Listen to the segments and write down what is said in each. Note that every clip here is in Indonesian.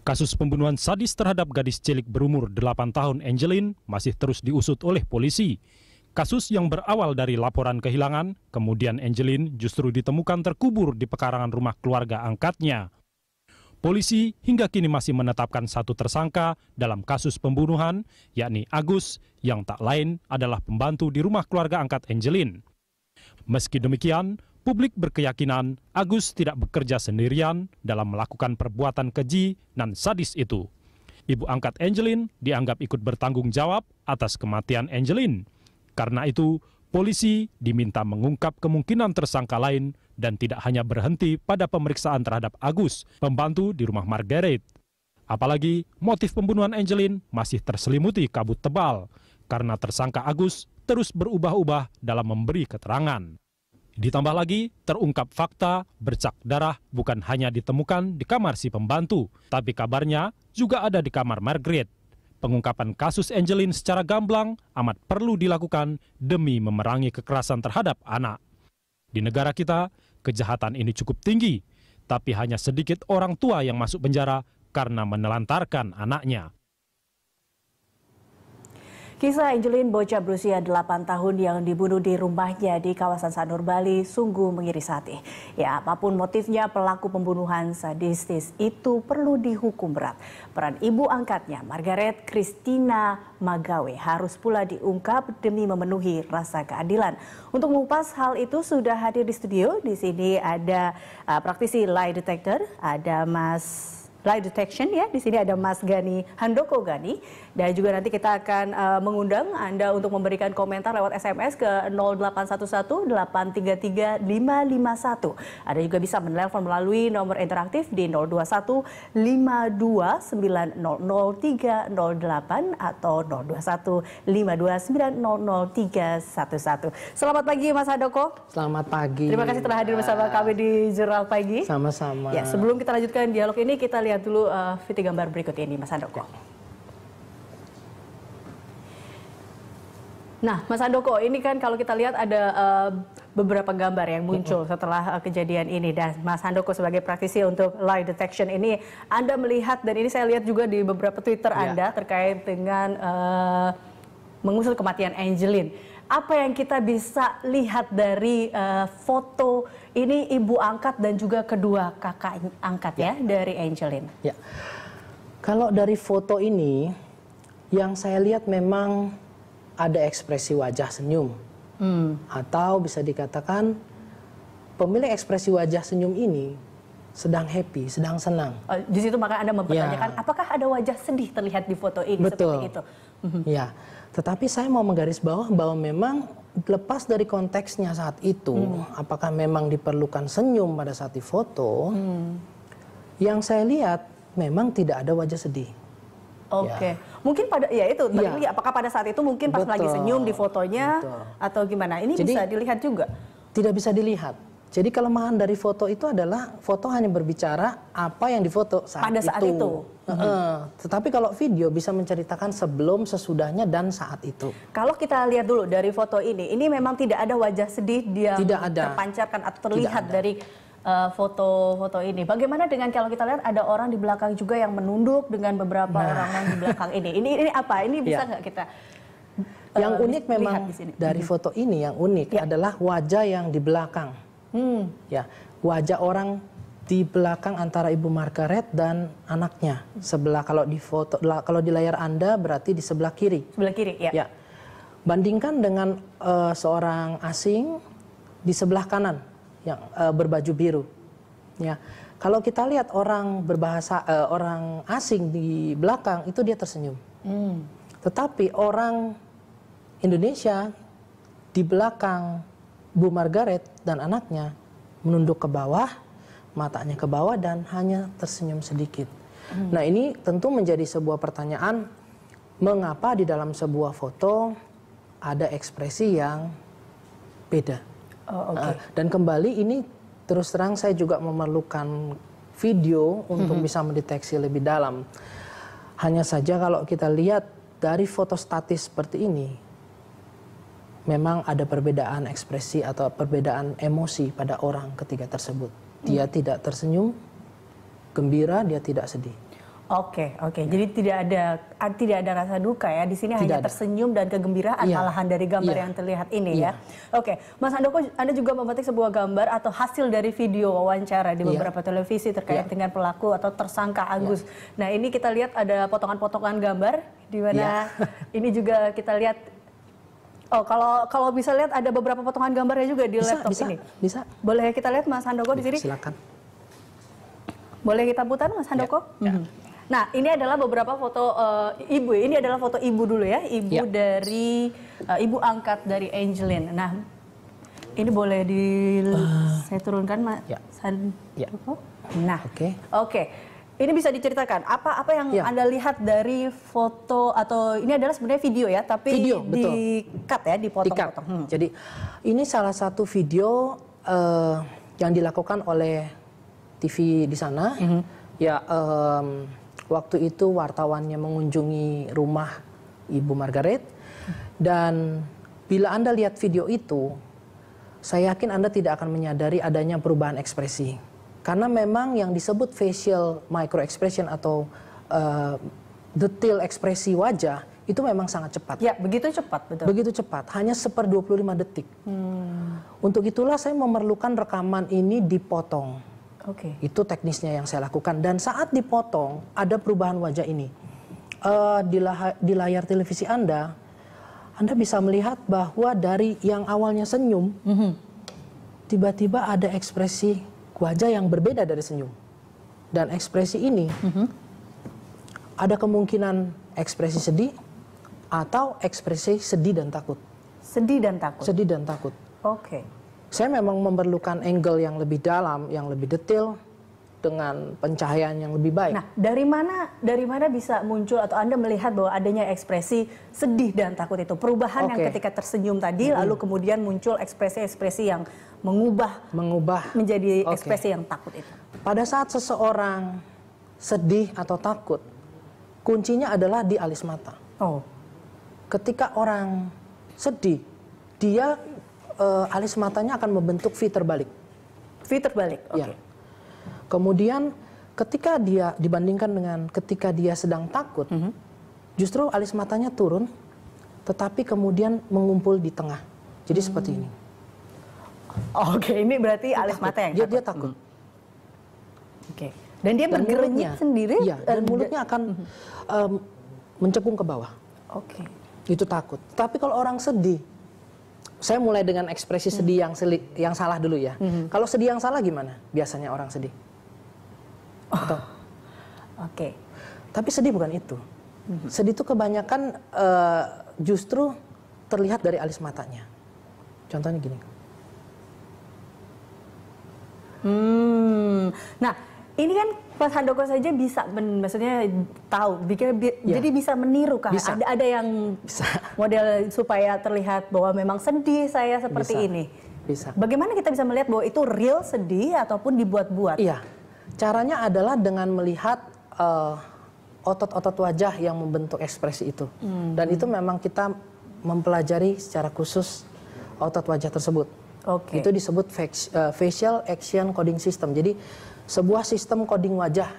Kasus pembunuhan sadis terhadap gadis cilik berumur 8 tahun Angeline masih terus diusut oleh polisi. Kasus yang berawal dari laporan kehilangan, kemudian Angeline justru ditemukan terkubur di pekarangan rumah keluarga angkatnya. Polisi hingga kini masih menetapkan satu tersangka dalam kasus pembunuhan, yakni Agus, yang tak lain adalah pembantu di rumah keluarga angkat Angeline. Meski demikian, publik berkeyakinan Agus tidak bekerja sendirian dalam melakukan perbuatan keji dan sadis itu. Ibu angkat Angeline dianggap ikut bertanggung jawab atas kematian Angeline. Karena itu, polisi diminta mengungkap kemungkinan tersangka lain dan tidak hanya berhenti pada pemeriksaan terhadap Agus, pembantu di rumah Margaret. Apalagi motif pembunuhan Angeline masih terselimuti kabut tebal karena tersangka Agus terus berubah-ubah dalam memberi keterangan. Ditambah lagi, terungkap fakta bercak darah bukan hanya ditemukan di kamar si pembantu, tapi kabarnya juga ada di kamar Margaret. Pengungkapan kasus Angeline secara gamblang amat perlu dilakukan demi memerangi kekerasan terhadap anak. Di negara kita, kejahatan ini cukup tinggi, tapi hanya sedikit orang tua yang masuk penjara karena menelantarkan anaknya. Kisah Angeline, bocah berusia 8 tahun yang dibunuh di rumahnya di kawasan Sanur, Bali, sungguh mengiris hati. Ya, apapun motifnya, pelaku pembunuhan sadistis itu perlu dihukum berat. Peran ibu angkatnya, Margaret Christina Magawe, harus pula diungkap demi memenuhi rasa keadilan. Untuk mengupas hal itu sudah hadir di studio. Di sini ada praktisi lie detector, ada lie detection ya. Di sini ada Mas Gani Handoko Gani, dan juga nanti kita akan mengundang Anda untuk memberikan komentar lewat SMS ke 0811-833-551. Anda juga bisa menelpon melalui nomor interaktif di 021-52-900-308 atau 021-529-00311. Selamat pagi Mas Handoko. Selamat pagi. Terima kasih telah hadir bersama kami di Jurnal Pagi. Sama-sama. Ya, sebelum kita lanjutkan dialog ini, kita lihat dulu video gambar berikut ini, Mas Handoko. Nah, Mas Handoko, ini kan kalau kita lihat ada beberapa gambar yang muncul setelah kejadian ini. Dan Mas Handoko sebagai praktisi untuk lie detection ini, Anda melihat, dan ini saya lihat juga di beberapa Twitter Anda terkait dengan mengusut kematian Angeline. Apa yang kita bisa lihat dari foto ini ibu angkat dan juga kedua kakak angkat ya dari Angeline? Ya. Kalau dari foto ini, yang saya lihat memang ada ekspresi wajah senyum. Atau bisa dikatakan pemilik ekspresi wajah senyum ini sedang happy, sedang senang. Di situ maka Anda mempertanyakan, apakah ada wajah sedih terlihat di foto ini? Betul. Seperti itu? Ya. Tetapi saya mau menggarisbawahi bahwa memang lepas dari konteksnya saat itu, apakah memang diperlukan senyum pada saat difoto, yang saya lihat memang tidak ada wajah sedih. Oke. Mungkin pada itu apakah pada saat itu mungkin pas lagi senyum di fotonya atau gimana? Ini jadi, bisa dilihat juga? Tidak bisa dilihat. Jadi kelemahan dari foto itu adalah foto hanya berbicara apa yang difoto pada saat itu. Tetapi kalau video bisa menceritakan sebelum, sesudahnya, dan saat itu. Kalau kita lihat dulu dari foto ini memang tidak ada wajah sedih dia terpancarkan atau terlihat dari foto-foto ini. Bagaimana dengan kalau kita lihat ada orang di belakang juga yang menunduk dengan beberapa orang di belakang ini. Ini apa? Ini bisa nggak kita yang unik memang dari foto ini yang unik adalah wajah yang di belakang. Ya, wajah orang di belakang antara Ibu Margaret dan anaknya. Sebelah, kalau di foto, kalau di layar Anda berarti di sebelah kiri. Sebelah kiri, ya. Bandingkan dengan seorang asing di sebelah kanan yang berbaju biru. Ya, kalau kita lihat orang berbahasa orang asing di belakang itu dia tersenyum. Tetapi orang Indonesia di belakang Bu Margaret dan anaknya menunduk ke bawah, matanya ke bawah dan hanya tersenyum sedikit. Nah, ini tentu menjadi sebuah pertanyaan, mengapa di dalam sebuah foto ada ekspresi yang beda. Dan kembali ini terus terang saya juga memerlukan video untuk bisa mendeteksi lebih dalam. Hanya saja kalau kita lihat dari foto statis seperti ini, memang ada perbedaan ekspresi atau perbedaan emosi pada orang ketiga tersebut. Dia tidak tersenyum, gembira, dia tidak sedih. Oke. Jadi tidak ada rasa duka ya. Di sini Tidak hanya ada. tersenyum dan kegembiraan Iya. malahan dari gambar Iya. yang terlihat ini Iya. ya. Oke, Mas Handoko, Anda juga memetik sebuah gambar atau hasil dari video wawancara di Iya. beberapa televisi terkait Iya. dengan pelaku atau tersangka Agus. Nah, ini kita lihat ada potongan-potongan gambar di mana ini juga kita lihat. Oh, kalau bisa lihat ada beberapa potongan gambarnya juga di laptop ini. Bisa. Boleh kita lihat Mas Handoko di sini? Silakan. Boleh kita putar Mas Handoko? Nah, ini adalah beberapa foto ibu. Ini adalah foto ibu dulu ya, ibu dari ibu angkat dari Angeline. Nah, ini boleh saya turunkan Mas Handoko. Nah, oke. Ini bisa diceritakan apa yang Anda lihat dari foto atau ini adalah sebenarnya video ya, tapi di-cut ya, dipotong-potong. Jadi ini salah satu video yang dilakukan oleh TV di sana. Ya, waktu itu wartawannya mengunjungi rumah Ibu Margaret, dan bila Anda lihat video itu, saya yakin Anda tidak akan menyadari adanya perubahan ekspresi. Karena memang yang disebut facial micro expression atau detail ekspresi wajah itu memang sangat cepat. Ya, begitu cepat, betul. Begitu cepat, hanya 1/25 detik. Untuk itulah saya memerlukan rekaman ini dipotong. Itu teknisnya yang saya lakukan, dan saat dipotong ada perubahan wajah ini. Di layar televisi Anda bisa melihat bahwa dari yang awalnya senyum, tiba-tiba ada ekspresi wajah yang berbeda dari senyum. Dan ekspresi ini ada kemungkinan ekspresi sedih atau ekspresi sedih dan takut. Sedih dan takut. Sedih dan takut. Oke. Saya memang memerlukan angle yang lebih dalam, yang lebih detail, dengan pencahayaan yang lebih baik. Nah, dari mana bisa muncul atau Anda melihat bahwa adanya ekspresi sedih dan takut itu? Perubahan yang ketika tersenyum tadi, lalu kemudian muncul ekspresi-ekspresi yang mengubah menjadi ekspresi yang takut itu. Pada saat seseorang sedih atau takut, kuncinya adalah di alis mata. Ketika orang sedih, dia alis matanya akan membentuk V terbalik. V terbalik, oke. Ya. Kemudian ketika dia dibandingkan dengan ketika dia sedang takut, justru alis matanya turun, tetapi kemudian mengumpul di tengah. Jadi seperti ini. Oke, ini berarti alis mata yang takut. Dia takut. Oke. Dan dia bergernyit sendiri? Iya, dan mulutnya akan mencekung ke bawah. Oke. Itu takut. Tapi kalau orang sedih, saya mulai dengan ekspresi sedih yang salah dulu ya. Kalau sedih yang salah gimana? Biasanya orang sedih. Oke. Tapi sedih bukan itu. Sedih itu kebanyakan justru terlihat dari alis matanya. Contohnya gini. Nah, ini kan Mas Handoko saja bisa, maksudnya tahu, jadi bisa meniru kah? Bisa. Ada yang model supaya terlihat bahwa memang sedih saya seperti ini. Bisa. Bagaimana kita bisa melihat bahwa itu real sedih ataupun dibuat-buat? Iya, caranya adalah dengan melihat otot-otot wajah yang membentuk ekspresi itu. Dan itu memang kita mempelajari secara khusus otot wajah tersebut. Itu disebut facial action coding system. Jadi sebuah sistem coding wajah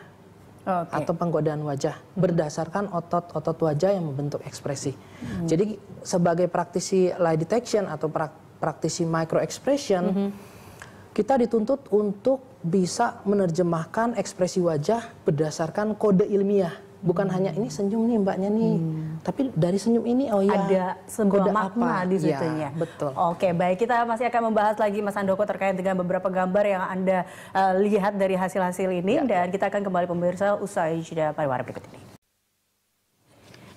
atau penggodaan wajah berdasarkan otot-otot wajah yang membentuk ekspresi. Jadi sebagai praktisi lie detection atau praktisi micro expression, kita dituntut untuk bisa menerjemahkan ekspresi wajah berdasarkan kode ilmiah. Bukan hanya ini senyum nih mbaknya nih, tapi dari senyum ini ada sebuah makna di situnya. Ya, betul. Oke, baik, kita masih akan membahas lagi Mas Handoko terkait dengan beberapa gambar yang Anda lihat dari hasil-hasil ini, dan kita akan kembali pemirsa usai jeda pariwara berikut ini.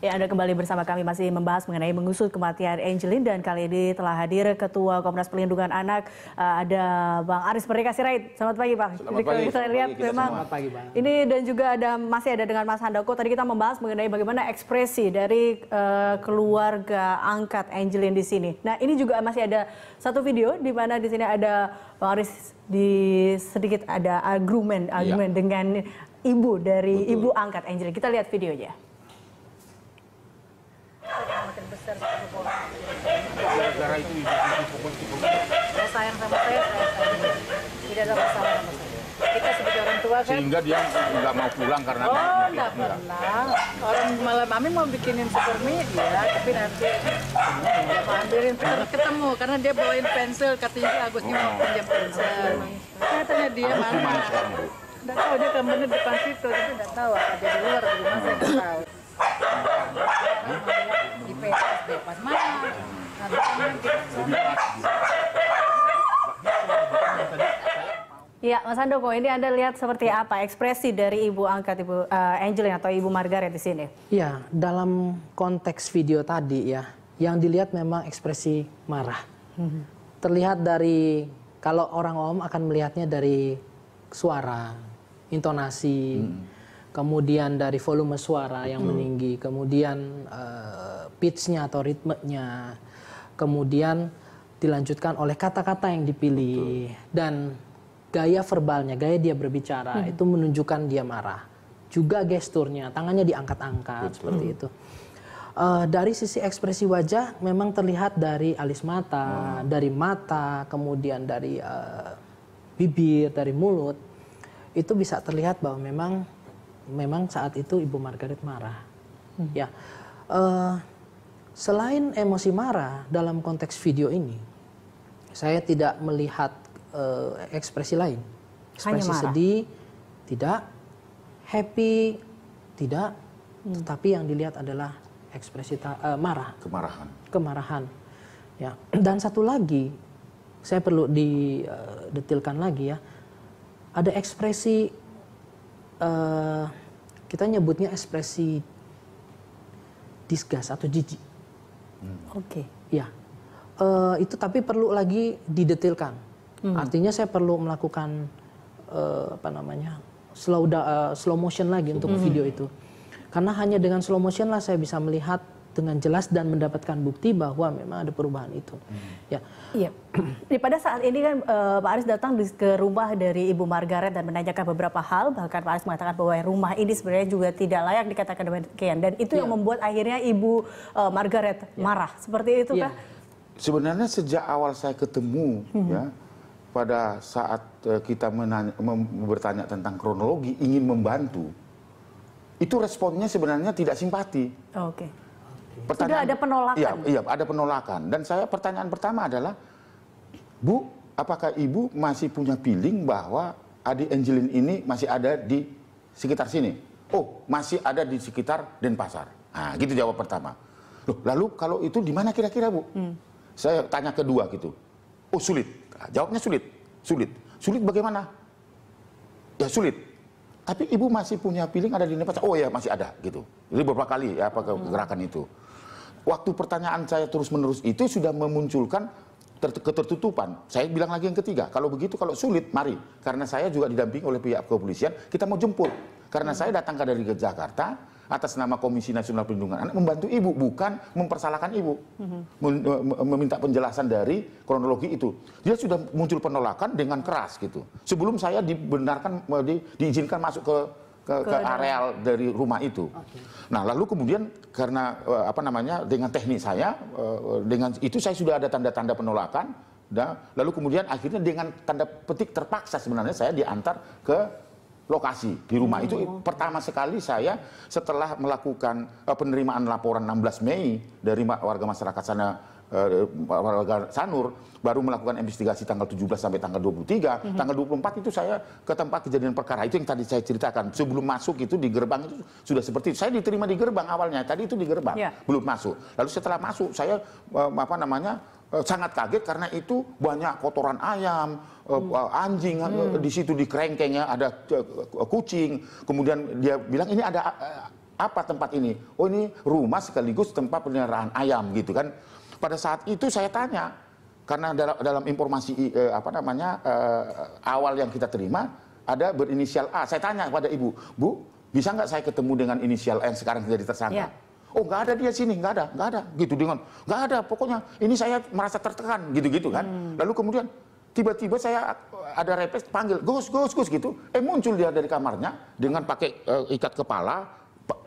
Ya, Anda kembali bersama kami masih membahas mengenai mengusut kematian Angeline, dan kali ini telah hadir Ketua Komnas Perlindungan Anak, ada Bang Aris Merdeka Sirait. Selamat pagi, Pak. Selamat pagi. Kita lihat memang ini, dan juga masih ada dengan Mas Handoko. Tadi kita membahas mengenai bagaimana ekspresi dari keluarga angkat Angeline di sini. Nah, ini juga masih ada satu video di mana di sini ada Bang Aris sedikit ada argumen dengan ibu dari ibu angkat Angeline. Kita lihat videonya. Gara-gara itu Saya sayang sama saya sayang. Tidak ada masalah sama saya. Kita sebagai orang tua kan? Sehingga dia nggak mau pulang karena nggak pernah. Orang malam Mami mau bikinin super mie, ya, tapi nanti dia mau ambilin ketemu karena dia bawain pensil, katanya Agusnya mau pinjam pensil. Saya tanya dia mana. Nggak tahu, dia kamarnya depan situ, tapi nggak tahu apa dia di luar atau di mana, saya nggak tahu. Di pas mana? Ya, Mas Handoko, ini Anda lihat seperti apa ekspresi dari Ibu angkat Ibu Angelin atau Ibu Margaret di sini? Ya, dalam konteks video tadi ya, yang dilihat memang ekspresi marah. Terlihat dari, kalau orang awam akan melihatnya dari suara, intonasi, kemudian dari volume suara yang meninggi, kemudian pitch-nya atau ritmenya, kemudian dilanjutkan oleh kata-kata yang dipilih, dan gaya verbalnya, gaya dia berbicara itu menunjukkan dia marah. Juga gesturnya, tangannya diangkat-angkat seperti itu. Dari sisi ekspresi wajah memang terlihat dari alis mata, dari mata, kemudian dari bibir, dari mulut, itu bisa terlihat bahwa memang saat itu Ibu Margaret marah. Ya, selain emosi marah dalam konteks video ini, saya tidak melihat ekspresi lain. Ekspresi sedih tidak, happy tidak, tetapi yang dilihat adalah ekspresi marah, kemarahan. Ya, dan satu lagi saya perlu didetilkan lagi ya, ada ekspresi kita nyebutnya ekspresi disgust atau jijik. Oke. Ya, itu tapi perlu lagi didetilkan. Artinya saya perlu melakukan slow motion lagi untuk video itu, karena hanya dengan slow motion lah saya bisa melihat dengan jelas dan mendapatkan bukti bahwa memang ada perubahan itu. Ya. Iya. Pada saat ini kan Pak Aris datang ke rumah dari Ibu Margaret dan menanyakan beberapa hal, bahkan Pak Aris mengatakan bahwa rumah ini sebenarnya juga tidak layak dikatakan demikian, dan itu yang membuat akhirnya Ibu Margaret marah. Seperti itu kah? Sebenarnya sejak awal saya ketemu ya, pada saat kita bertanya tentang kronologi, ingin membantu, itu responnya sebenarnya tidak simpati. Oke. Sudah ada penolakan? Iya, ada penolakan. Dan pertanyaan pertama adalah, Bu, apakah Ibu masih punya feeling bahwa adik Angelin ini masih ada di sekitar sini? Oh, masih ada di sekitar Denpasar. Nah, gitu jawab pertama. Loh, lalu kalau itu di mana kira-kira, Bu? Saya tanya kedua gitu. Oh, sulit. Jawabnya sulit. Sulit bagaimana? Ya sulit. Tapi Ibu masih punya feeling ada di Denpasar? Oh ya, masih ada gitu. Jadi beberapa kali ya gerakan itu. Waktu pertanyaan saya terus-menerus itu sudah memunculkan ketertutupan. Saya bilang lagi yang ketiga, kalau begitu, kalau sulit, mari. Karena saya juga didampingi oleh pihak kepolisian, kita mau jemput. Karena saya datang dari Jakarta, atas nama Komisi Nasional Perlindungan Anak, membantu Ibu, bukan mempersalahkan Ibu. Meminta penjelasan dari kronologi itu. Dia sudah muncul penolakan dengan keras gitu. Sebelum saya dibenarkan, diizinkan masuk ke areal dari rumah itu. Nah, lalu kemudian karena dengan teknik saya, dengan itu saya sudah ada tanda-tanda penolakan, lalu kemudian akhirnya dengan tanda petik terpaksa sebenarnya saya diantar ke lokasi di rumah itu. Pertama sekali saya setelah melakukan penerimaan laporan 16 Mei dari warga masyarakat sana, warga Sanur, baru melakukan investigasi tanggal 17 sampai tanggal 23. Tanggal 24 itu saya ke tempat kejadian perkara. Itu yang tadi saya ceritakan. Sebelum masuk itu di gerbang itu sudah seperti itu. Saya diterima di gerbang awalnya. Tadi itu di gerbang, belum masuk. Lalu setelah masuk saya sangat kaget karena itu banyak kotoran ayam, anjing di situ di kerengkengnya ada kucing. Kemudian dia bilang ini ada apa tempat ini? Oh, ini rumah sekaligus tempat peliharaan ayam gitu kan. Pada saat itu saya tanya, karena dalam informasi awal yang kita terima ada berinisial A. Saya tanya kepada Ibu, Bu, bisa nggak saya ketemu dengan inisial A yang sekarang jadi tersangka? Oh, nggak ada dia sini, nggak ada, gitu dengan nggak ada. Pokoknya ini saya merasa tertekan, gitu kan. Lalu kemudian tiba-tiba saya ada refleks panggil, Gus gitu. Muncul dia dari kamarnya dengan pakai ikat kepala,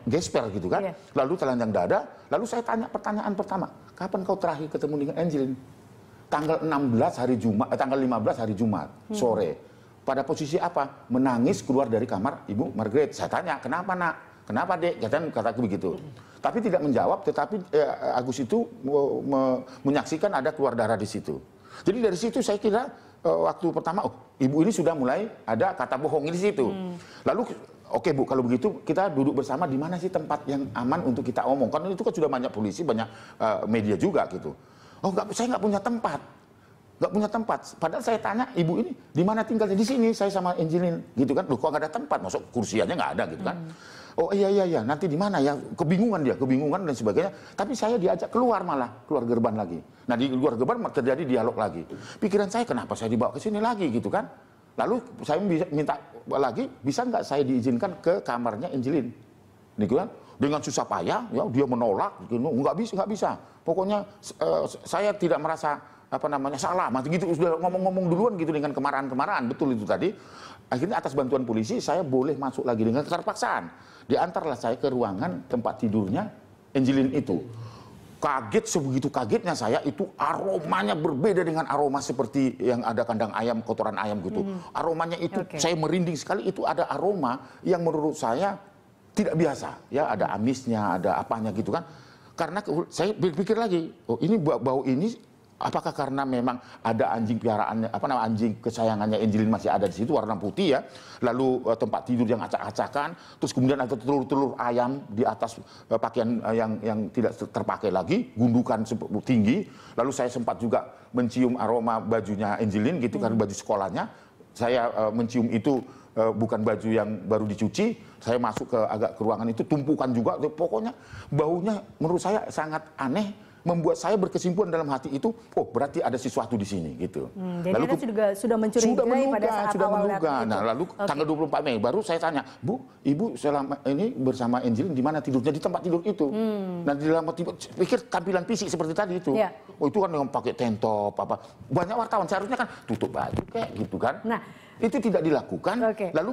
gesper gitu kan. Lalu telanjang dada. Lalu saya tanya pertanyaan pertama, kapan kau terakhir ketemu dengan Angelin? Tanggal 16 hari Jumat, tanggal 15 hari Jumat sore. pada posisi apa? Menangis keluar dari kamar Ibu Margaret. Saya tanya, kenapa nak? Kenapa dek? Kataku begitu. Tapi tidak menjawab, tetapi Agus itu menyaksikan ada keluar darah di situ. Jadi dari situ saya kira waktu pertama, ibu ini sudah mulai ada kata bohong di situ. Lalu, oke Bu, kalau begitu kita duduk bersama di mana sih tempat yang aman untuk kita omong. Karena itu kan sudah banyak polisi, banyak media juga gitu. Oh, saya nggak punya tempat. Nggak punya tempat. Padahal saya tanya ibu ini di mana tinggalnya, di sini saya sama Angeline gitu kan. Loh, kok nggak ada tempat? Masuk kursiannya nggak ada gitu kan. Oh iya nanti di mana ya? Kebingungan dan sebagainya. Tapi saya diajak keluar malah, keluar gerbang lagi. Nah, di luar gerbang terjadi dialog lagi. Pikiran saya, kenapa saya dibawa ke sini lagi gitu kan? Lalu saya minta lagi, bisa nggak saya diizinkan ke kamarnya Angeline? Gitu kan? Dengan susah payah, ya dia menolak, gitu. Nggak bisa. Pokoknya saya tidak merasa salah, gitu, sudah ngomong-ngomong duluan gitu dengan kemarahan-kemarahan, betul itu tadi. Akhirnya atas bantuan polisi saya boleh masuk lagi dengan keterpaksaan. Diantarlah saya ke ruangan tempat tidurnya Angeline itu. Kaget, sebegitu kagetnya saya, itu aromanya berbeda dengan aroma seperti yang ada kandang ayam, kotoran ayam gitu. Aromanya itu saya merinding sekali, itu ada aroma yang menurut saya tidak biasa. Ya, ada amisnya, ada apanya gitu kan. Karena saya berpikir lagi, oh ini bau ini apakah karena memang ada anjing peliharaannya, anjing kesayangannya Angeline masih ada di situ, warna putih ya. Lalu tempat tidur yang acak-acakan, terus kemudian ada telur-telur ayam di atas pakaian yang tidak terpakai lagi, gundukan tinggi. Lalu saya sempat juga mencium aroma bajunya Angeline gitu, kan baju sekolahnya. Saya mencium itu bukan baju yang baru dicuci. Saya masuk ke ruangan itu, tumpukan juga. Pokoknya baunya menurut saya sangat aneh, membuat saya berkesimpulan dalam hati itu, oh berarti ada sesuatu di sini gitu. Jadi lalu Anda juga sudah mencurigai pada saat awal menduga. Nah, lalu tanggal 24 Mei baru saya tanya, Bu, Ibu selama ini bersama Angeline di mana tidurnya? Di tempat tidur itu. Nah, di dalam pikir tampilan fisik seperti tadi itu. Oh, itu kan yang pakai tank top apa. Banyak wartawan seharusnya kan tutup baju kayak gitu kan. Nah, itu tidak dilakukan. Lalu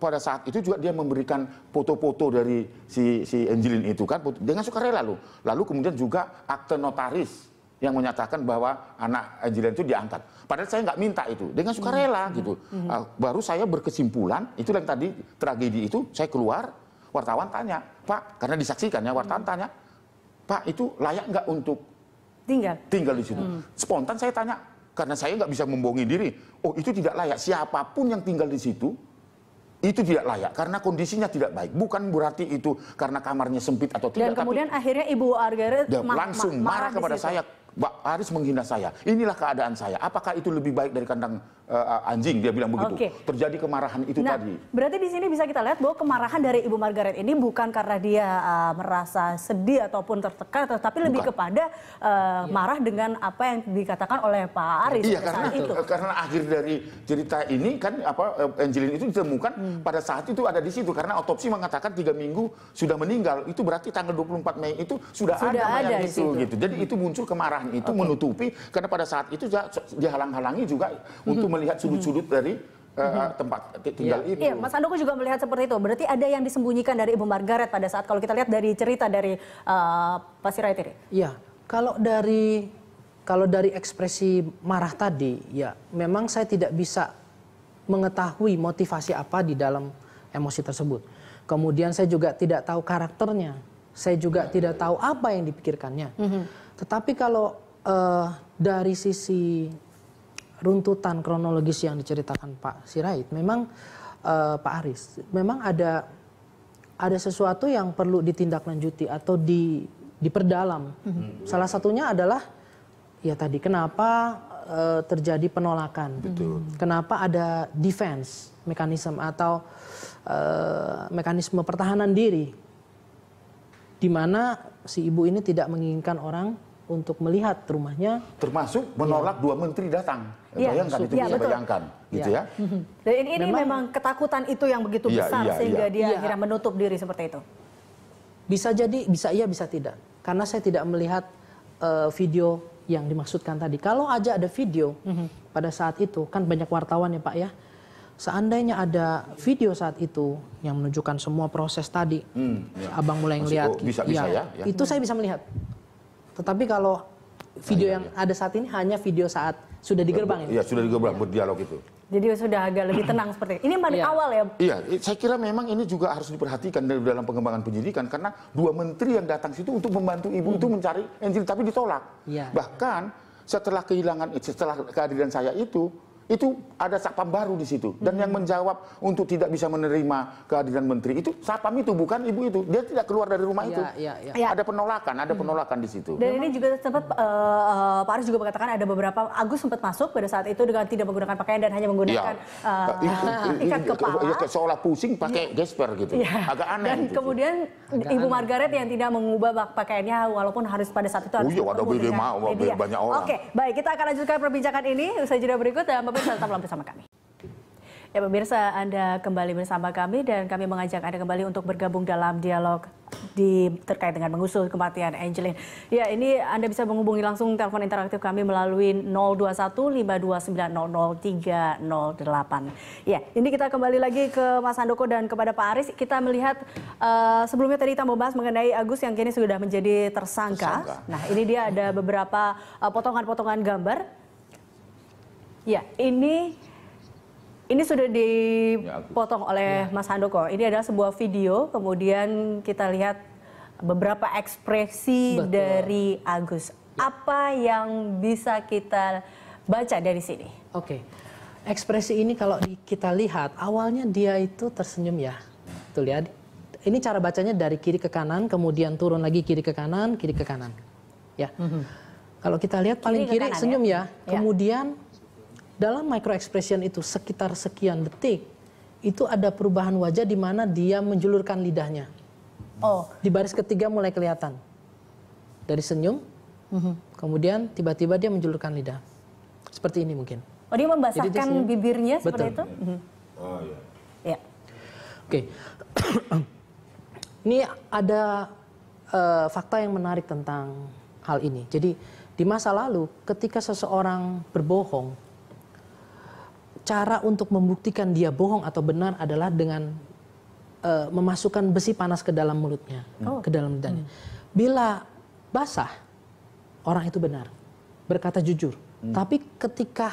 pada saat itu juga dia memberikan foto-foto dari si Angeline itu kan dengan sukarela lalu kemudian juga akte notaris yang menyatakan bahwa anak Angeline itu diangkat. Padahal saya nggak minta itu, dengan sukarela gitu. Baru saya berkesimpulan, itu yang tadi tragedi itu, saya keluar, wartawan tanya, Pak, karena disaksikan ya, wartawan tanya, Pak itu layak nggak untuk tinggal di situ? Spontan saya tanya, karena saya nggak bisa membohongi diri, oh itu tidak layak, siapapun yang tinggal di situ, itu tidak layak karena kondisinya tidak baik. Bukan berarti itu karena kamarnya sempit atau tidak. Dan kemudian akhirnya Ibu Margaret langsung marah kepada saya. Mbak Aris menghina saya. Inilah keadaan saya. Apakah itu lebih baik dari kandang anjing? Dia bilang begitu. Terjadi kemarahan itu tadi. Berarti di sini bisa kita lihat bahwa kemarahan dari Ibu Margaret ini bukan karena dia merasa sedih ataupun tertekan, tetapi lebih kepada marah dengan apa yang dikatakan oleh Pak Aris pada saat itu. Karena akhir dari cerita ini kan Angeline itu ditemukan pada saat itu ada di situ karena otopsi mengatakan 3 minggu sudah meninggal. Itu berarti tanggal 24 Mei itu sudah ada mayat itu gitu. Jadi itu muncul kemarahan itu menutupi karena pada saat itu dihalang-halangi juga untuk melihat sudut-sudut dari tempat tinggal itu. Iya, Mas Andoko juga melihat seperti itu. Berarti ada yang disembunyikan dari Ibu Margaret pada saat kalau kita lihat dari cerita dari Pak Sirait ini. Iya, kalau dari ekspresi marah tadi, ya memang saya tidak bisa mengetahui motivasi apa di dalam emosi tersebut. Kemudian saya juga tidak tahu karakternya. Saya juga tidak tahu apa yang dipikirkannya. Tetapi kalau dari sisi runtutan kronologis yang diceritakan Pak Sirait, memang Pak Aris, memang ada sesuatu yang perlu ditindaklanjuti atau diperdalam. Salah satunya adalah ya tadi kenapa terjadi penolakan, kenapa ada defense mekanisme atau mekanisme pertahanan diri, di mana si ibu ini tidak menginginkan orang untuk melihat rumahnya, termasuk menolak 2 menteri datang. Bayangkan itu bisa bayangkan, gitu ya. Dan ini memang ketakutan itu yang begitu besar sehingga dia akhirnya menutup diri seperti itu. Bisa jadi, bisa iya, bisa tidak. Karena saya tidak melihat video yang dimaksudkan tadi. Kalau aja ada video pada saat itu, kan banyak wartawan ya Pak ya. Seandainya ada video saat itu yang menunjukkan semua proses tadi, abang mulai ngelihat, itu saya bisa melihat. Tetapi kalau video yang ada saat ini hanya video saat sudah di gerbang. Iya, sudah di gerbang berdialog itu. Jadi sudah agak lebih tenang seperti ini. Ini paling awal ya. Iya, saya kira memang ini juga harus diperhatikan dalam pengembangan penyidikan karena 2 menteri yang datang situ untuk membantu ibu itu mencari Angelin tapi ditolak. Bahkan setelah kehadiran saya itu ada satpam baru di situ dan yang menjawab untuk tidak bisa menerima kehadiran menteri itu satpam itu, bukan ibu itu. Dia tidak keluar dari rumah itu. Ada penolakan di situ. Dan ini juga sempat Pak Aris juga mengatakan ada beberapa Agus sempat masuk pada saat itu dengan tidak menggunakan pakaian dan hanya menggunakan ikat kepala. Seolah pusing pakai gesper gitu. Agak aneh. Dan gitu. kemudian Ibu Margaret yang tidak mengubah pakaiannya walaupun harus pada saat itu harus ada banyak orang. Oke, baik, kita akan lanjutkan perbincangan ini usai jeda berikut dan pemirsa tetaplah bersama kami. Ya pemirsa, Anda kembali bersama kami dan kami mengajak Anda kembali untuk bergabung dalam dialog terkait dengan mengusut kematian Angelin. Ya, ini Anda bisa menghubungi langsung telepon interaktif kami melalui 021-529-00308. Ya, ini kita kembali lagi ke Mas Handoko dan kepada Pak Aris. Kita melihat sebelumnya tadi kita membahas mengenai Agus yang kini sudah menjadi tersangka. Nah, ini dia ada beberapa potongan-potongan gambar. Ya, ini sudah dipotong oleh Mas Handoko. Ini adalah sebuah video, kemudian kita lihat beberapa ekspresi dari Agus. Apa yang bisa kita baca dari sini? Oke, ekspresi ini kalau kita lihat, awalnya dia itu tersenyum ya. Tuh lihat, ini cara bacanya dari kiri ke kanan, kemudian turun lagi kiri ke kanan, kiri ke kanan. Ya, kalau kita lihat paling kiri senyum ya, kemudian dalam micro expression itu sekitar sekian detik itu ada perubahan wajah di mana dia menjulurkan lidahnya. Di baris ketiga mulai kelihatan dari senyum, kemudian tiba-tiba dia menjulurkan lidah seperti ini mungkin. Dia membasahkan bibirnya seperti itu. Ya. Oke. Ini ada fakta yang menarik tentang hal ini. Jadi di masa lalu ketika seseorang berbohong, cara untuk membuktikan dia bohong atau benar adalah dengan memasukkan besi panas ke dalam mulutnya, ke dalam lidahnya. Bila basah, orang itu benar, berkata jujur. Tapi ketika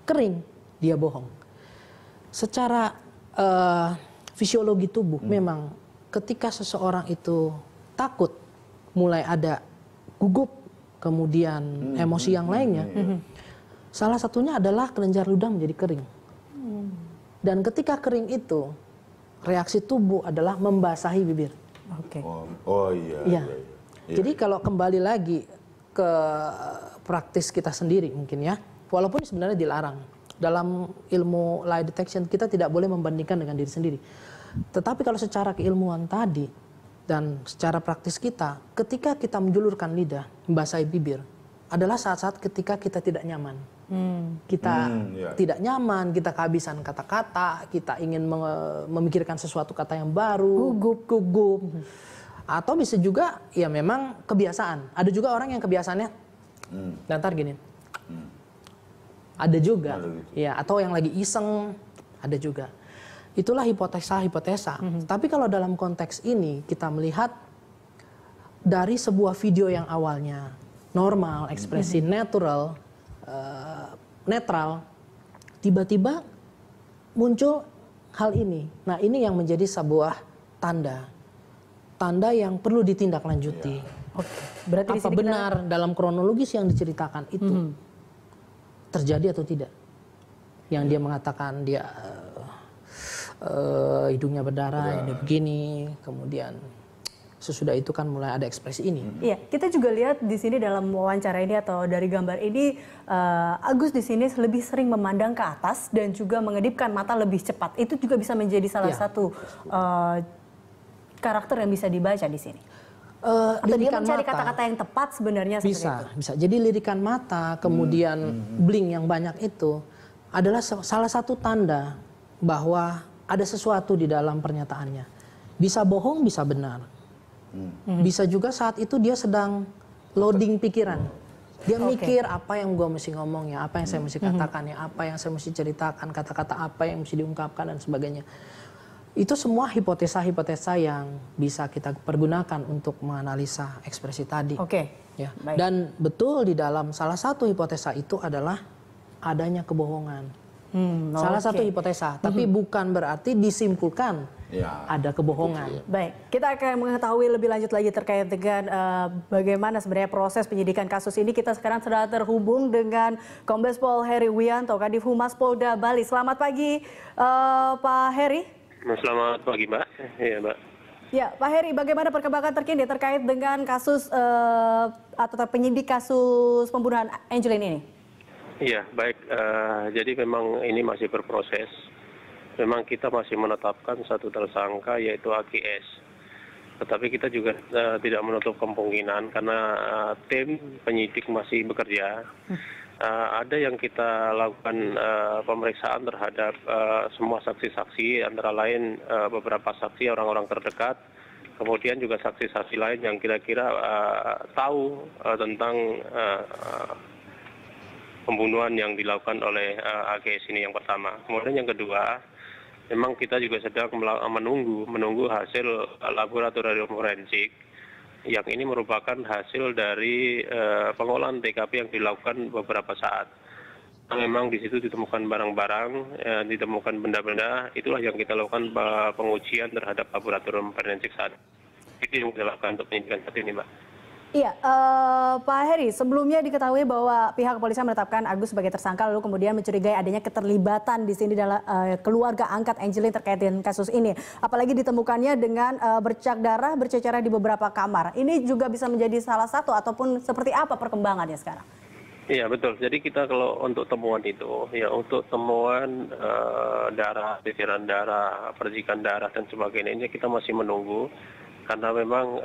kering, dia bohong. Secara fisiologi tubuh, memang ketika seseorang itu takut, mulai ada gugup, kemudian emosi yang lainnya, salah satunya adalah kelenjar ludah menjadi kering. Dan ketika kering itu, reaksi tubuh adalah membasahi bibir. Iya. Jadi kalau kembali lagi ke praktis kita sendiri mungkin ya, walaupun sebenarnya dilarang. Dalam ilmu lie detection kita tidak boleh membandingkan dengan diri sendiri. Tetapi kalau secara keilmuan tadi dan secara praktis kita, ketika kita menjulurkan lidah, membasahi bibir, adalah saat-saat ketika kita tidak nyaman. Kita tidak nyaman, kita kehabisan kata-kata, kita ingin memikirkan sesuatu kata yang baru, gugup. Atau bisa juga ya memang kebiasaan. Ada juga orang yang kebiasaannya datar gini. Ada juga. Ya, atau yang lagi iseng, ada juga. Itulah hipotesa. Tapi kalau dalam konteks ini kita melihat dari sebuah video yang awalnya normal, ekspresi netral, tiba-tiba muncul hal ini. Nah, ini yang menjadi sebuah tanda yang perlu ditindaklanjuti. Berarti apa benar dalam kronologis yang diceritakan itu terjadi atau tidak? Yang dia mengatakan dia hidungnya berdarah, ini begini, kemudian sesudah itu kan mulai ada ekspresi ini. Iya, kita juga lihat di sini dalam wawancara ini atau dari gambar ini, Agus di sini lebih sering memandang ke atas dan juga mengedipkan mata lebih cepat. Itu juga bisa menjadi salah satu karakter yang bisa dibaca di sini. Atau dia mencari kata-kata yang tepat sebenarnya seperti itu. Bisa. Jadi lirikan mata, kemudian blink yang banyak itu adalah salah satu tanda bahwa ada sesuatu di dalam pernyataannya. Bisa bohong, bisa benar. Bisa juga saat itu dia sedang loading pikiran. Dia mikir apa yang gue mesti ngomong ya, apa yang saya mesti katakan ya, apa yang saya mesti ceritakan, kata-kata apa yang mesti diungkapkan dan sebagainya. Itu semua hipotesa-hipotesa yang bisa kita pergunakan untuk menganalisa ekspresi tadi. Ya. Dan betul di dalam salah satu hipotesa itu adalah adanya kebohongan. Salah satu hipotesa, tapi bukan berarti disimpulkan Ya. ada kebohongan. Baik, kita akan mengetahui lebih lanjut lagi terkait dengan bagaimana sebenarnya proses penyidikan kasus ini. Kita sekarang sudah terhubung dengan Kombes Pol Heri Wianto, Kadif Humas Polda Bali. Selamat pagi, Pak Heri. Selamat pagi, Mbak. Iya, Mbak. Ya, Pak Heri, bagaimana perkembangan terkini terkait dengan kasus atau penyidik kasus pembunuhan Angelin ini? Iya, baik. Jadi memang ini masih berproses. Memang kita masih menetapkan satu tersangka yaitu AGS. Tetapi kita juga tidak menutup kemungkinan karena tim penyidik masih bekerja. Ada yang kita lakukan pemeriksaan terhadap semua saksi-saksi, antara lain beberapa saksi orang-orang terdekat, kemudian juga saksi-saksi lain yang kira-kira tahu tentang pembunuhan yang dilakukan oleh AGS ini yang pertama. Kemudian yang kedua, memang kita juga sedang menunggu hasil laboratorium forensik yang ini merupakan hasil dari pengolahan TKP yang dilakukan beberapa saat. Memang di situ ditemukan barang-barang, ditemukan benda-benda, itulah yang kita lakukan pengujian terhadap laboratorium forensik saat ini yang dilakukan untuk penyidikan saat ini, Mbak. Iya, Pak Heri, sebelumnya diketahui bahwa pihak kepolisian menetapkan Agus sebagai tersangka, lalu kemudian mencurigai adanya keterlibatan di sini dalam keluarga angkat Angelin terkait dengan kasus ini. Apalagi ditemukannya dengan bercak darah berceceran di beberapa kamar. Ini juga bisa menjadi salah satu ataupun seperti apa perkembangannya sekarang? Iya betul. Jadi kita kalau untuk temuan itu, ya untuk temuan darah, ceceran darah, percikan darah dan sebagainya, ini kita masih menunggu. Karena memang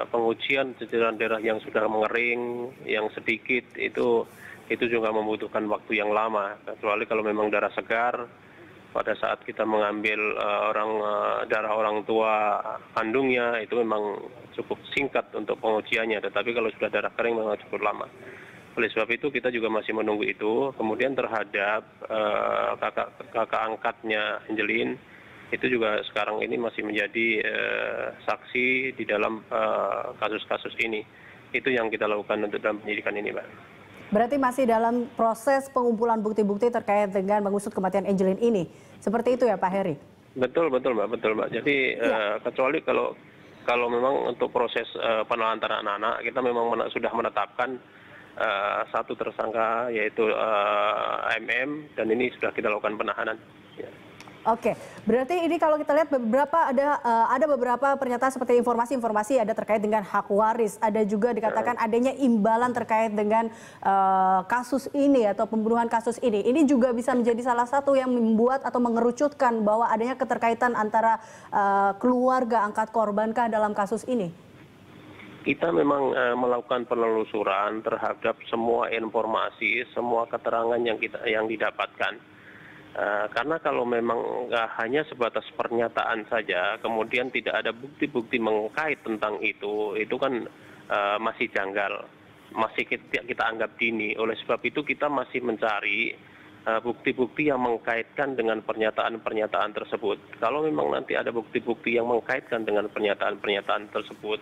pengujian ceceran darah yang sudah mengering, yang sedikit itu juga membutuhkan waktu yang lama. Kecuali kalau memang darah segar, pada saat kita mengambil darah orang tua kandungnya itu memang cukup singkat untuk pengujiannya. Tetapi kalau sudah darah kering memang cukup lama. Oleh sebab itu kita juga masih menunggu itu. Kemudian terhadap kakak angkatnya Angelin, itu juga sekarang ini masih menjadi saksi di dalam kasus-kasus ini. Itu yang kita lakukan untuk dalam penyidikan ini, Mbak. Berarti masih dalam proses pengumpulan bukti-bukti terkait dengan mengusut kematian Angelin ini. Seperti itu ya, Pak Heri? Betul, Mbak. Betul, Mbak. Jadi kecuali kalau memang untuk proses penelantaran anak, kita memang sudah menetapkan satu tersangka yaitu MM, dan ini sudah kita lakukan penahanan. Ya. Oke, berarti ini kalau kita lihat ada beberapa pernyataan seperti informasi ada terkait dengan hak waris, ada juga dikatakan adanya imbalan terkait dengan kasus ini atau pembunuhan kasus ini. Ini juga bisa menjadi salah satu yang membuat atau mengerucutkan bahwa adanya keterkaitan antara keluarga angkat korbankah dalam kasus ini. Kita memang melakukan penelusuran terhadap semua informasi, semua keterangan yang didapatkan. Karena kalau memang hanya sebatas pernyataan saja, kemudian tidak ada bukti-bukti mengkait tentang itu kan masih janggal, masih kita anggap dini. Oleh sebab itu kita masih mencari bukti-bukti yang mengkaitkan dengan pernyataan-pernyataan tersebut. Kalau memang nanti ada bukti-bukti yang mengkaitkan dengan pernyataan-pernyataan tersebut,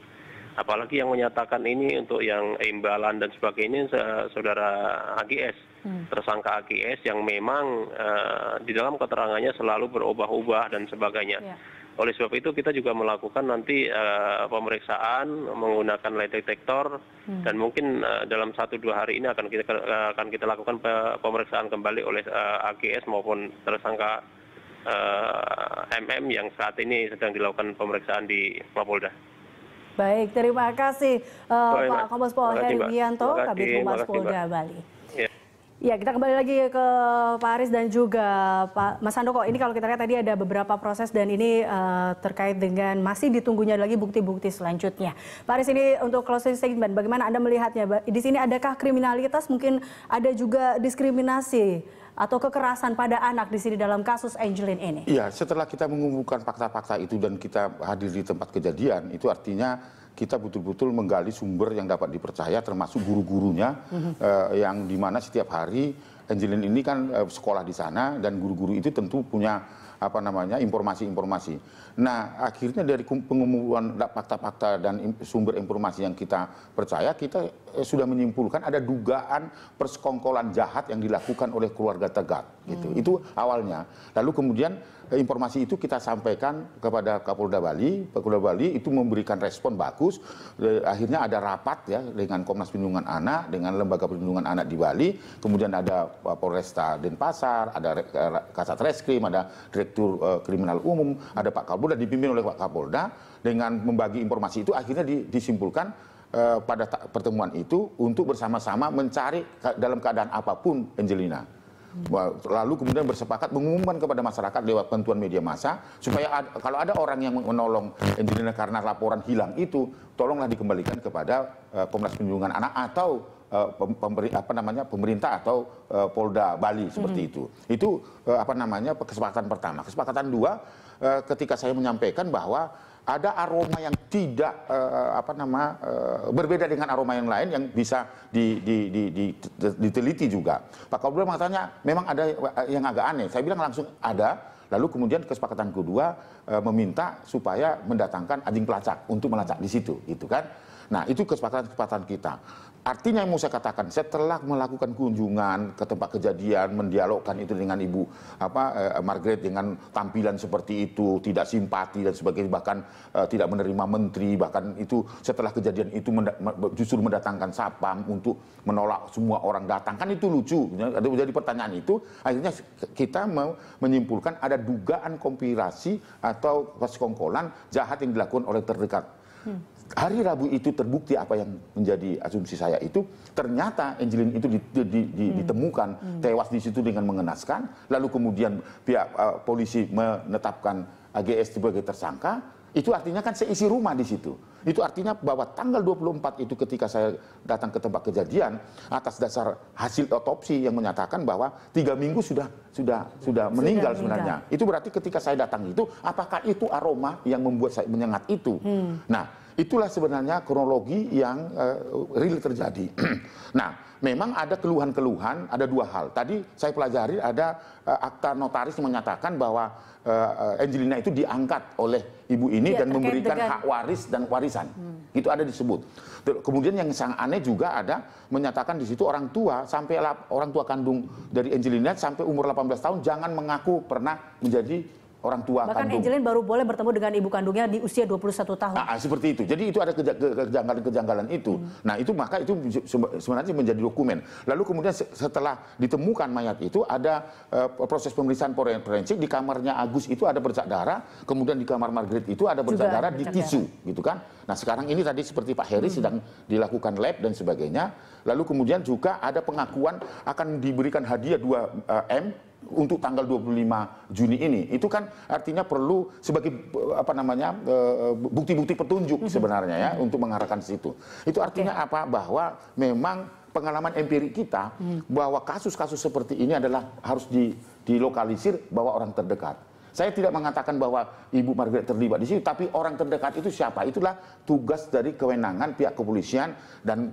apalagi yang menyatakan ini untuk yang imbalan dan sebagainya, saudara AGS, tersangka AGS yang memang di dalam keterangannya selalu berubah-ubah dan sebagainya. Ya. Oleh sebab itu kita juga melakukan nanti pemeriksaan menggunakan lie detektor dan mungkin dalam 1-2 hari ini akan kita lakukan pemeriksaan kembali oleh AGS maupun tersangka MM yang saat ini sedang dilakukan pemeriksaan di Mapolda. Baik, terima kasih Pak Kombes Pol Heri Wianto, Kabid Humas Polda Bali. Ya, kita kembali lagi ke Pak Aris dan juga Pak Mas Handoko. Ini kalau kita lihat tadi ada beberapa proses dan ini terkait dengan masih ditunggunya lagi bukti-bukti selanjutnya. Pak Aris, ini untuk closing statement, bagaimana Anda melihatnya? Di sini adakah kriminalitas, mungkin ada juga diskriminasi atau kekerasan pada anak di sini dalam kasus Angelin ini? Iya, setelah kita mengumpulkan fakta-fakta itu dan kita hadir di tempat kejadian, itu artinya kita betul-betul menggali sumber yang dapat dipercaya, termasuk guru-gurunya, yang dimana setiap hari Angelin ini kan sekolah di sana dan guru-guru itu tentu punya informasi-informasi. Nah, akhirnya dari pengumpulan fakta-fakta dan sumber informasi yang kita percaya, kita sudah menyimpulkan ada dugaan persekongkolan jahat yang dilakukan oleh keluarga Tegak gitu. Itu awalnya. Lalu kemudian informasi itu kita sampaikan kepada Kapolda Bali. Kapolda Bali itu memberikan respon bagus. Akhirnya ada rapat ya dengan Komnas Perlindungan Anak, dengan Lembaga Perlindungan Anak di Bali. Kemudian ada Polresta Denpasar, ada Kasat Reskrim, ada Direktur Kriminal Umum, ada Pak Kapolda, dipimpin oleh Pak Kapolda. Dengan membagi informasi itu akhirnya disimpulkan pada pertemuan itu untuk bersama-sama mencari dalam keadaan apapun Angelina. Lalu kemudian bersepakat mengumumkan kepada masyarakat lewat bantuan media massa supaya kalau ada orang yang menolong Angelina karena laporan hilang itu, tolonglah dikembalikan kepada Komnas Perlindungan Anak atau pemerintah atau Polda Bali seperti itu. Itu kesepakatan pertama. Kesepakatan dua, ketika saya menyampaikan bahwa ada aroma yang tidak berbeda dengan aroma yang lain yang bisa diteliti juga. Pak Kapolda mengatakan memang ada yang agak aneh. Saya bilang langsung ada. Lalu kemudian kesepakatan kedua meminta supaya mendatangkan anjing pelacak untuk melacak di situ, gitu kan? Nah, itu kesepakatan kita. Artinya yang mau saya katakan, setelah melakukan kunjungan ke tempat kejadian, mendialogkan itu dengan Ibu Margaret dengan tampilan seperti itu, tidak simpati dan sebagainya, bahkan tidak menerima menteri, bahkan itu setelah kejadian itu justru mendatangkan satpam untuk menolak semua orang datang, kan itu lucu. Jadi pertanyaan itu, akhirnya kita mau menyimpulkan ada dugaan konspirasi atau persekongkolan jahat yang dilakukan oleh terdekat. Hari Rabu itu terbukti apa yang menjadi asumsi saya itu, ternyata Angelin itu ditemukan tewas di situ dengan mengenaskan, lalu kemudian pihak polisi menetapkan AGS sebagai tersangka. Itu artinya kan seisi rumah di situ. Itu artinya bahwa tanggal 24 itu ketika saya datang ke tempat kejadian atas dasar hasil otopsi yang menyatakan bahwa 3 minggu sudah meninggal sebenarnya. Itu berarti ketika saya datang itu, apakah itu aroma yang membuat saya menyengat itu? Nah, itulah sebenarnya kronologi yang real terjadi. Nah, memang ada keluhan-keluhan, ada dua hal. Tadi saya pelajari ada akta notaris yang menyatakan bahwa Angelina itu diangkat oleh ibu ini dan memberikan hak waris dan warisan. Itu ada disebut. Kemudian yang sangat aneh juga ada menyatakan di situ orang tua kandung dari Angelina sampai umur 18 tahun jangan mengaku pernah menjadi orang tua bahkan kandung. Angelin baru boleh bertemu dengan ibu kandungnya di usia 21 tahun. Seperti itu. Jadi itu ada kejanggalan-kejanggalan itu. Nah, itu maka itu sebenarnya menjadi dokumen. Lalu kemudian setelah ditemukan mayat itu ada proses pemeriksaan forensik. Di kamarnya Agus itu ada bercak darah, kemudian di kamar Margaret itu ada bercak darah di tisu, gitu kan. Nah, sekarang ini tadi seperti Pak Heri sedang dilakukan lab dan sebagainya. Lalu kemudian juga ada pengakuan akan diberikan hadiah 2M untuk tanggal 25 Juni ini. Itu kan artinya perlu sebagai bukti-bukti petunjuk sebenarnya ya untuk mengarahkan situ. Itu artinya apa? Bahwa memang pengalaman empirik kita bahwa kasus-kasus seperti ini adalah harus dilokalisir bahwa orang terdekat. Saya tidak mengatakan bahwa Ibu Margaret terlibat di situ, tapi orang terdekat itu siapa? Itulah tugas dari kewenangan pihak kepolisian dan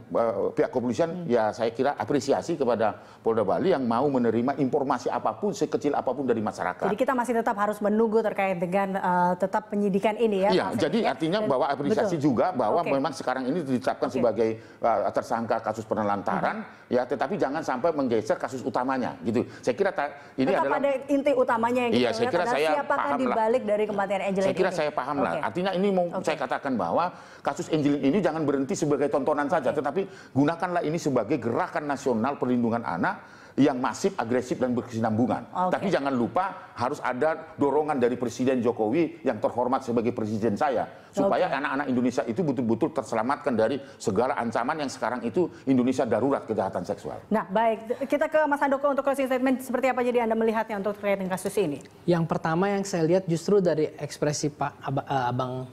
pihak kepolisian ya saya kira apresiasi kepada Polda Bali yang mau menerima informasi apapun sekecil apapun dari masyarakat. Jadi kita masih tetap harus menunggu terkait dengan tetap penyidikan ini ya. Iya, jadi artinya bahwa apresiasi juga bahwa memang sekarang ini ditetapkan sebagai tersangka kasus penelantaran ya, tetapi jangan sampai menggeser kasus utamanya gitu. Saya kira ini tetap adalah pada inti utamanya yang iya, saya kira saya siapakah dibalik dari kematian Angelin saya kira ini? saya paham lah. Artinya ini mau saya katakan bahwa kasus Angelin ini jangan berhenti sebagai tontonan saja, tetapi gunakanlah ini sebagai gerakan nasional perlindungan anak yang masif, agresif, dan berkesinambungan. Tapi jangan lupa harus ada dorongan dari Presiden Jokowi yang terhormat sebagai presiden saya. Supaya anak-anak Indonesia itu betul-betul terselamatkan dari segala ancaman yang sekarang itu Indonesia darurat kejahatan seksual. Nah baik, kita ke Mas Handoko untuk closing statement. Seperti apa jadi Anda melihatnya untuk terkait dengan kasus ini? Yang pertama yang saya lihat justru dari ekspresi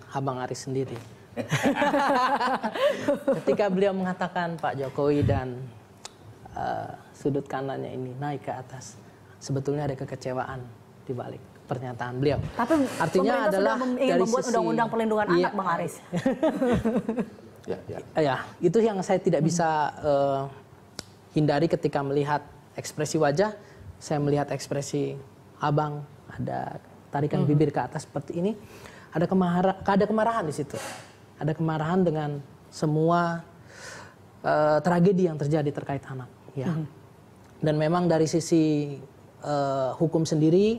Abang Aris sendiri. Ketika beliau mengatakan Pak Jokowi dan sudut kanannya ini naik ke atas, sebetulnya ada kekecewaan di balik pernyataan beliau. Tapi artinya adalah ingin membuat undang-undang perlindungan anak, Bang Aris. Ya, itu yang saya tidak bisa hindari ketika melihat ekspresi wajah. Saya melihat ekspresi Abang, ada tarikan bibir ke atas seperti ini, ada kemarahan di situ. Ada kemarahan dengan semua tragedi yang terjadi terkait anak. Ya. Dan memang dari sisi hukum sendiri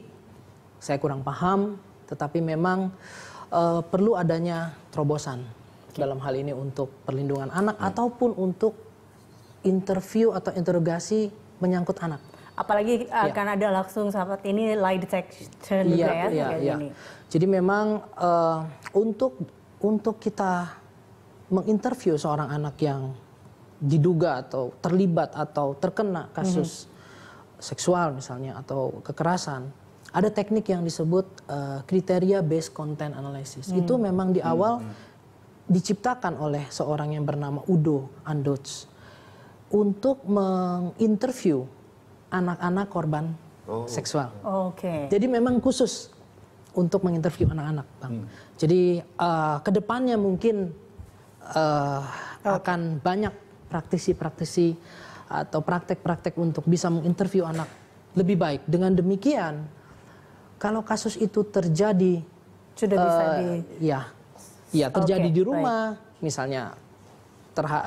saya kurang paham, tetapi memang perlu adanya terobosan dalam hal ini untuk perlindungan anak ataupun untuk interview atau interogasi menyangkut anak. Apalagi akan ada langsung saat ini lie detection juga ya. Ini. Jadi memang untuk kita menginterview seorang anak yang diduga atau terlibat atau terkena kasus seksual misalnya atau kekerasan, ada teknik yang disebut kriteria based content analysis. Itu memang di awal diciptakan oleh seorang yang bernama Udo Andots untuk menginterview anak-anak korban seksual. Jadi memang khusus untuk menginterview anak-anak, Bang. Jadi kedepannya mungkin akan banyak praktisi-praktisi atau praktek-praktek untuk bisa menginterview anak lebih baik. Dengan demikian, kalau kasus itu terjadi, sudah bisa terjadi di rumah, misalnya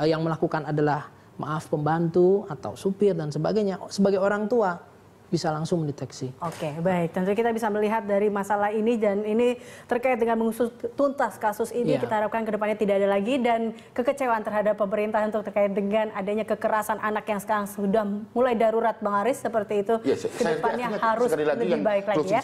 yang melakukan adalah pembantu atau supir dan sebagainya, sebagai orang tua bisa langsung mendeteksi. Oke, baik. Tentu kita bisa melihat dari masalah ini dan ini terkait dengan mengusut tuntas kasus ini. Kita harapkan kedepannya tidak ada lagi dan kekecewaan terhadap pemerintah untuk terkait dengan adanya kekerasan anak yang sekarang sudah mulai darurat, Bang Aris, seperti itu. Kedepannya harus lebih baik lagi ya.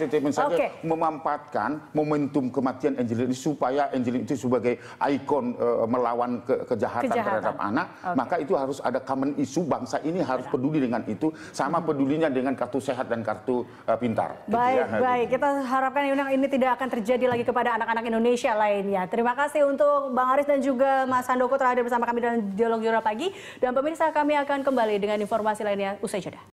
Memanfaatkan momentum kematian Angelin supaya Angelin itu sebagai ikon melawan kejahatan terhadap anak, maka itu harus ada common issue, bangsa ini harus peduli dengan itu, sama pedulinya dengan kartu sehat dan kartu pintar. Baik. Kita harapkan ini tidak akan terjadi lagi kepada anak-anak Indonesia lainnya. Terima kasih untuk Bang Aris dan juga Mas Handoko telah hadir bersama kami dalam Dialog Jurnal Pagi. Dan pemirsa, kami akan kembali dengan informasi lainnya usai jeda.